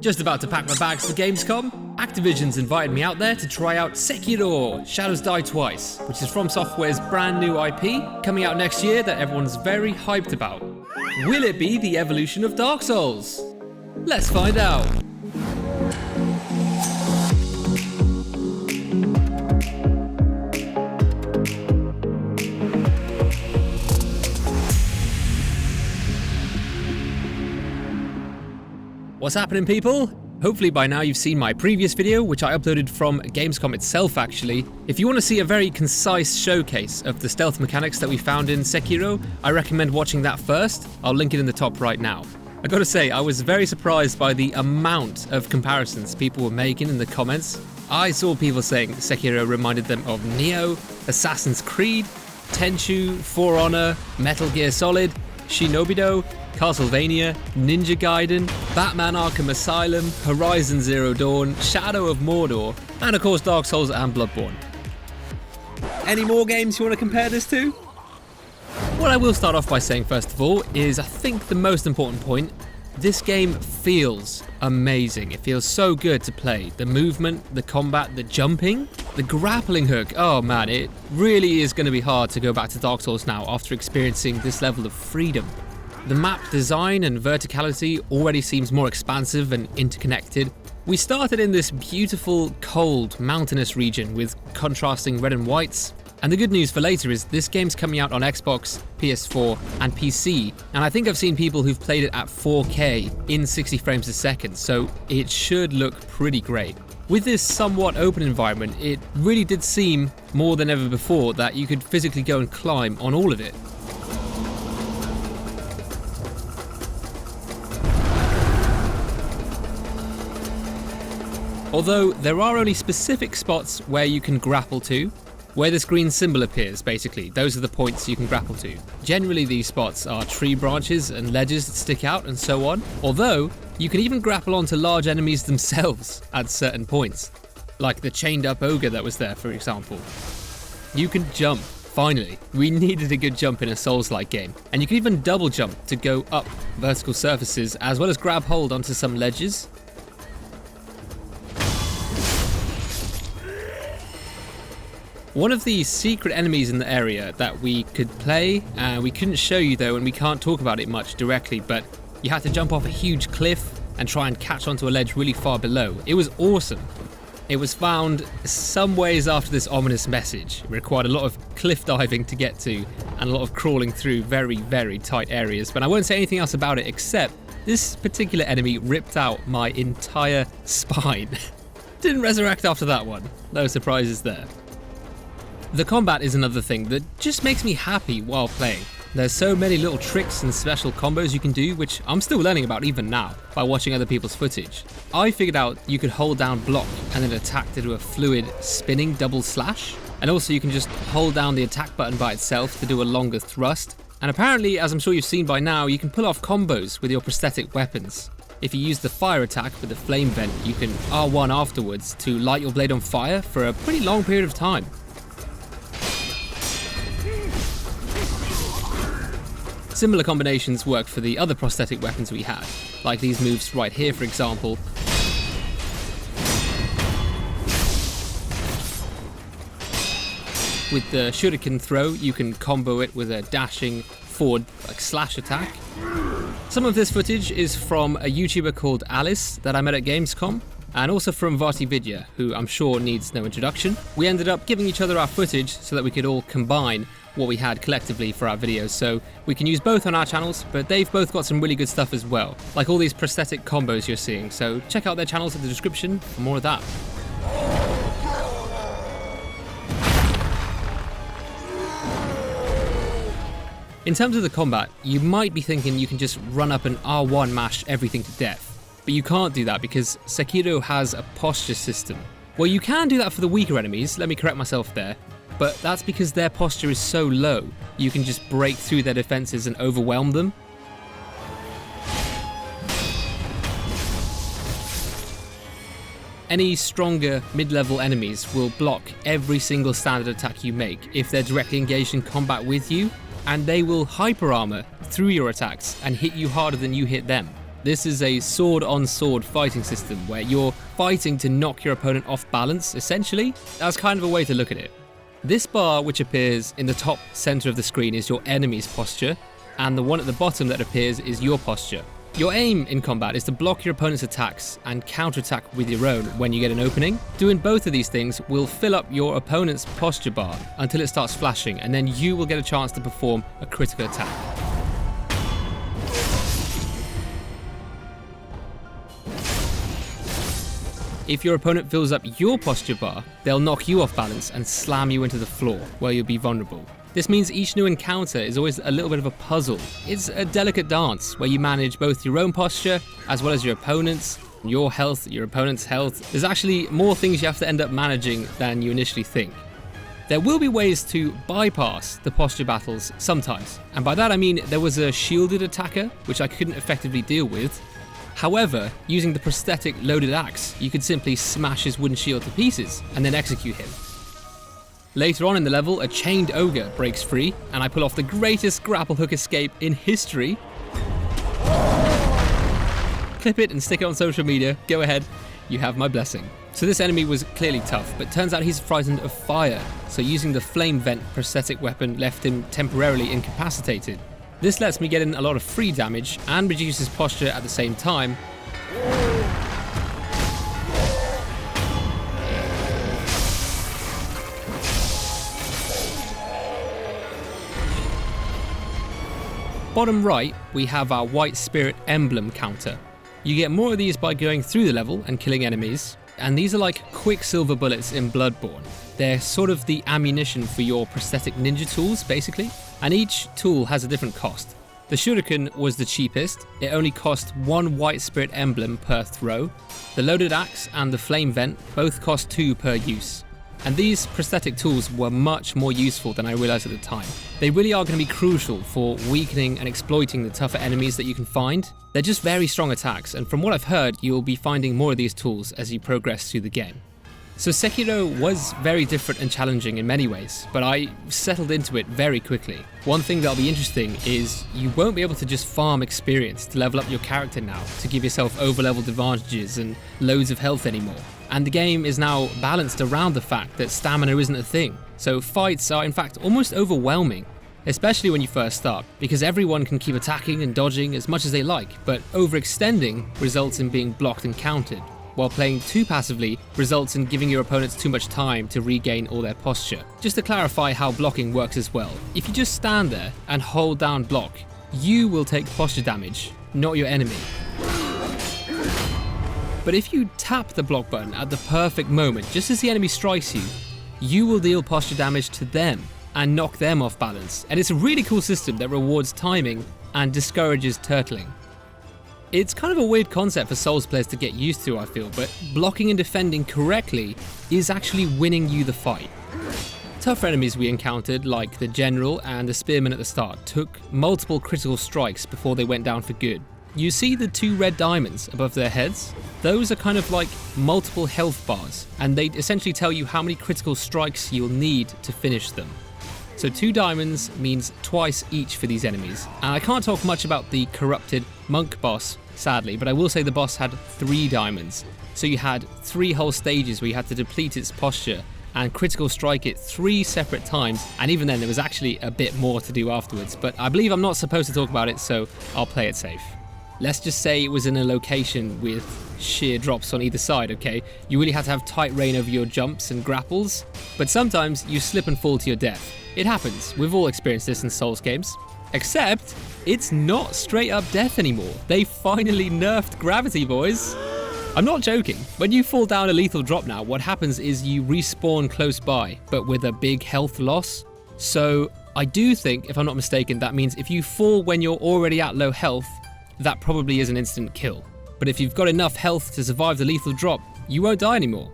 Just about to pack my bags for Gamescom, Activision's invited me out there to try out Sekiro, Shadows Die Twice, which is From Software's brand new IP, coming out next year that everyone's very hyped about. Will it be the evolution of Dark Souls? Let's find out. What's happening, people? Hopefully by now you've seen my previous video, which I uploaded from Gamescom itself actually. If you want to see a very concise showcase of the stealth mechanics that we found in Sekiro, I recommend watching that first. I'll link it in the top right now. I gotta say, I was very surprised by the amount of comparisons people were making in the comments. I saw people saying Sekiro reminded them of Neo, Assassin's Creed, Tenchu, For Honor, Metal Gear Solid, Shinobido, Castlevania, Ninja Gaiden, Batman Arkham Asylum, Horizon Zero Dawn, Shadow of Mordor, and of course Dark Souls and Bloodborne. Any more games you want to compare this to? What I will start off by saying first of all is I think the most important point, this game feels amazing. It feels so good to play. The movement, the combat, the jumping, the grappling hook. Oh man, it really is going to be hard to go back to Dark Souls now after experiencing this level of freedom. The map design and verticality already seems more expansive and interconnected. We started in this beautiful, cold, mountainous region with contrasting red and whites. And the good news for later is this game's coming out on Xbox, PS4 and PC. And I think I've seen people who've played it at 4K in 60 frames a second, so it should look pretty great. With this somewhat open environment, it really did seem more than ever before that you could physically go and climb on all of it. Although there are only specific spots where you can grapple to, where this green symbol appears basically, those are the points you can grapple to. Generally these spots are tree branches and ledges that stick out and so on, although you can even grapple onto large enemies themselves at certain points, like the chained up ogre that was there for example. You can jump, finally. We needed a good jump in a Souls-like game, and you can even double jump to go up vertical surfaces as well as grab hold onto some ledges. One of the secret enemies in the area that we could play, we couldn't show you though and we can't talk about it much directly, but you had to jump off a huge cliff and try and catch onto a ledge really far below. It was awesome. It was found some ways after this ominous message. It required a lot of cliff diving to get to and a lot of crawling through very, very tight areas, but I won't say anything else about it except this particular enemy ripped out my entire spine. Didn't resurrect after that one. No surprises there. The combat is another thing that just makes me happy while playing. There's so many little tricks and special combos you can do, which I'm still learning about even now by watching other people's footage. I figured out you could hold down block and then attack to do a fluid spinning double slash. And also you can just hold down the attack button by itself to do a longer thrust. And apparently, as I'm sure you've seen by now, you can pull off combos with your prosthetic weapons. If you use the fire attack with the flame vent, you can R1 afterwards to light your blade on fire for a pretty long period of time. Similar combinations work for the other prosthetic weapons we had, like these moves right here for example. With the shuriken throw, you can combo it with a dashing forward slash attack. Some of this footage is from a YouTuber called Alyce that I met at Gamescom, and also from Vaatividya, who I'm sure needs no introduction. We ended up giving each other our footage so that we could all combine what we had collectively for our videos, so we can use both on our channels, but they've both got some really good stuff as well, like all these prosthetic combos you're seeing, so check out their channels in the description for more of that. In terms of the combat, you might be thinking you can just run up and R1 mash everything to death, but you can't do that because Sekiro has a posture system. Well, you can do that for the weaker enemies, let me correct myself there, but that's because their posture is so low, you can just break through their defenses and overwhelm them. Any stronger mid-level enemies will block every single standard attack you make if they're directly engaged in combat with you, and they will hyper armor through your attacks and hit you harder than you hit them. This is a sword-on-sword fighting system where you're fighting to knock your opponent off balance, essentially. That's kind of a way to look at it. This bar, which appears in the top center of the screen, is your enemy's posture, and the one at the bottom that appears is your posture. Your aim in combat is to block your opponent's attacks and counterattack with your own when you get an opening. Doing both of these things will fill up your opponent's posture bar until it starts flashing, and then you will get a chance to perform a critical attack. If your opponent fills up your posture bar, they'll knock you off balance and slam you into the floor, where you'll be vulnerable. This means each new encounter is always a little bit of a puzzle. It's a delicate dance where you manage both your own posture as well as your opponent's, your health, your opponent's health. There's actually more things you have to end up managing than you initially think. There will be ways to bypass the posture battles sometimes, and by that I mean there was a shielded attacker which I couldn't effectively deal with. However, using the prosthetic loaded axe, you could simply smash his wooden shield to pieces and then execute him. Later on in the level, a chained ogre breaks free, and I pull off the greatest grapple hook escape in history. Clip it and stick it on social media, go ahead, you have my blessing. So this enemy was clearly tough, but turns out he's frightened of fire, so using the flame vent prosthetic weapon left him temporarily incapacitated. This lets me get in a lot of free damage and reduces posture at the same time. Bottom right, we have our White Spirit Emblem counter. You get more of these by going through the level and killing enemies, and these are like quicksilver bullets in Bloodborne. They're sort of the ammunition for your prosthetic ninja tools, basically, and each tool has a different cost. The shuriken was the cheapest, it only cost 1 White Spirit Emblem per throw. The loaded axe and the flame vent both cost 2 per use. And these prosthetic tools were much more useful than I realised at the time. They really are going to be crucial for weakening and exploiting the tougher enemies that you can find. They're just very strong attacks, and from what I've heard, you'll be finding more of these tools as you progress through the game. So Sekiro was very different and challenging in many ways, but I settled into it very quickly. One thing that'll be interesting is you won't be able to just farm experience to level up your character now, to give yourself over-leveled advantages and loads of health anymore. And the game is now balanced around the fact that stamina isn't a thing. So fights are in fact almost overwhelming, especially when you first start, because everyone can keep attacking and dodging as much as they like, but overextending results in being blocked and countered, while playing too passively results in giving your opponents too much time to regain all their posture. Just to clarify how blocking works as well, if you just stand there and hold down block, you will take posture damage, not your enemy. But if you tap the block button at the perfect moment, just as the enemy strikes you, you will deal posture damage to them and knock them off balance. And it's a really cool system that rewards timing and discourages turtling. It's kind of a weird concept for Souls players to get used to, I feel, but blocking and defending correctly is actually winning you the fight. Tougher enemies we encountered, like the General and the Spearman at the start, took multiple critical strikes before they went down for good. You see the 2 red diamonds above their heads? Those are kind of like multiple health bars, and they essentially tell you how many critical strikes you'll need to finish them. So 2 diamonds means twice each for these enemies. And I can't talk much about the corrupted monk boss, sadly, but I will say the boss had 3 diamonds. So you had 3 whole stages where you had to deplete its posture and critical strike it 3 separate times, and even then there was actually a bit more to do afterwards, but I believe I'm not supposed to talk about it, so I'll play it safe. Let's just say it was in a location with sheer drops on either side, okay? You really had to have tight rein over your jumps and grapples, but sometimes you slip and fall to your death. It happens, we've all experienced this in Souls games. Except, it's not straight up death anymore. They finally nerfed gravity, boys. I'm not joking. When you fall down a lethal drop now, what happens is you respawn close by, but with a big health loss. So I do think, if I'm not mistaken, that means if you fall when you're already at low health, that probably is an instant kill. But if you've got enough health to survive the lethal drop, you won't die anymore.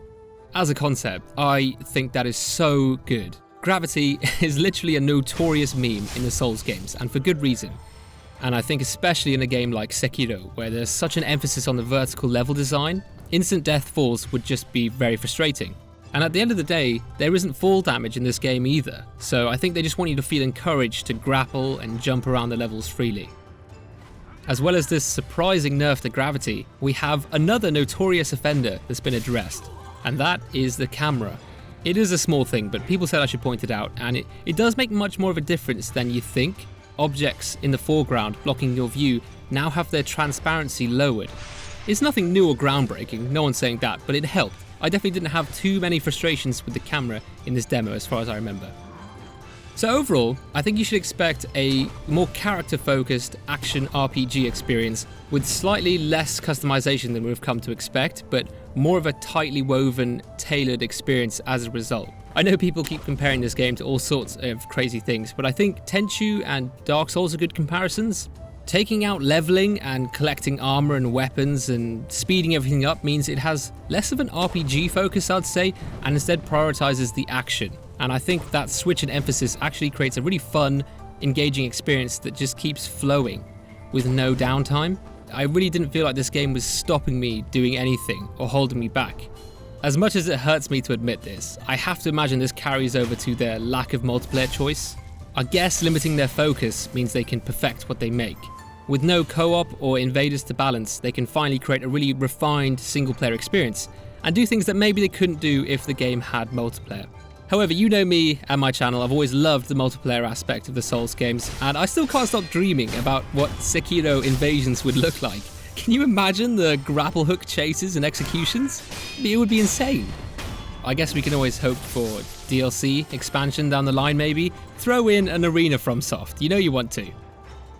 As a concept, I think that is so good. Gravity is literally a notorious meme in the Souls games, and for good reason. And I think especially in a game like Sekiro, where there's such an emphasis on the vertical level design, instant death falls would just be very frustrating. And at the end of the day, there isn't fall damage in this game either, so I think they just want you to feel encouraged to grapple and jump around the levels freely. As well as this surprising nerf to gravity, we have another notorious offender that's been addressed, and that is the camera. It is a small thing, but people said I should point it out, and it does make much more of a difference than you think. Objects in the foreground blocking your view now have their transparency lowered. It's nothing new or groundbreaking, no one's saying that, but it helped. I definitely didn't have too many frustrations with the camera in this demo as far as I remember. So overall, I think you should expect a more character-focused action RPG experience with slightly less customization than we've come to expect, but more of a tightly woven, tailored experience as a result. I know people keep comparing this game to all sorts of crazy things, but I think Tenchu and Dark Souls are good comparisons. Taking out leveling and collecting armor and weapons and speeding everything up means it has less of an RPG focus, I'd say, and instead prioritizes the action. And I think that switch in emphasis actually creates a really fun, engaging experience that just keeps flowing with no downtime. I really didn't feel like this game was stopping me doing anything or holding me back. As much as it hurts me to admit this, I have to imagine this carries over to their lack of multiplayer choice. I guess limiting their focus means they can perfect what they make. With no co-op or invaders to balance, they can finally create a really refined single-player experience and do things that maybe they couldn't do if the game had multiplayer. However, you know me and my channel, I've always loved the multiplayer aspect of the Souls games, and I still can't stop dreaming about what Sekiro invasions would look like. Can you imagine the grapple hook chases and executions? It would be insane. I guess we can always hope for DLC, expansion down the line maybe. Throw in an arena from Soft, you know you want to.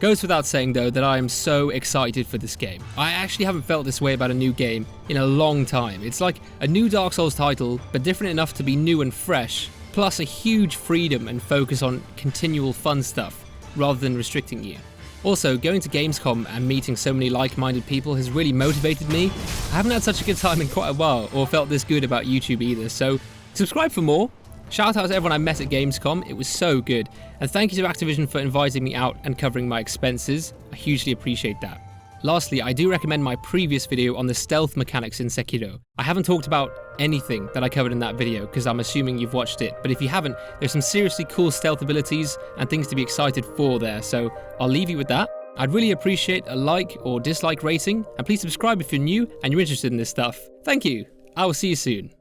Goes without saying though that I am so excited for this game. I actually haven't felt this way about a new game in a long time. It's like a new Dark Souls title, but different enough to be new and fresh, plus a huge freedom and focus on continual fun stuff, rather than restricting you. Also, going to Gamescom and meeting so many like-minded people has really motivated me. I haven't had such a good time in quite a while, or felt this good about YouTube either, so subscribe for more. Shout out to everyone I met at Gamescom, it was so good. And thank you to Activision for inviting me out and covering my expenses, I hugely appreciate that. Lastly, I do recommend my previous video on the stealth mechanics in Sekiro. I haven't talked about anything that I covered in that video because I'm assuming you've watched it, but if you haven't, there's some seriously cool stealth abilities and things to be excited for there, so I'll leave you with that. I'd really appreciate a like or dislike rating, and please subscribe if you're new and you're interested in this stuff. Thank you, I will see you soon.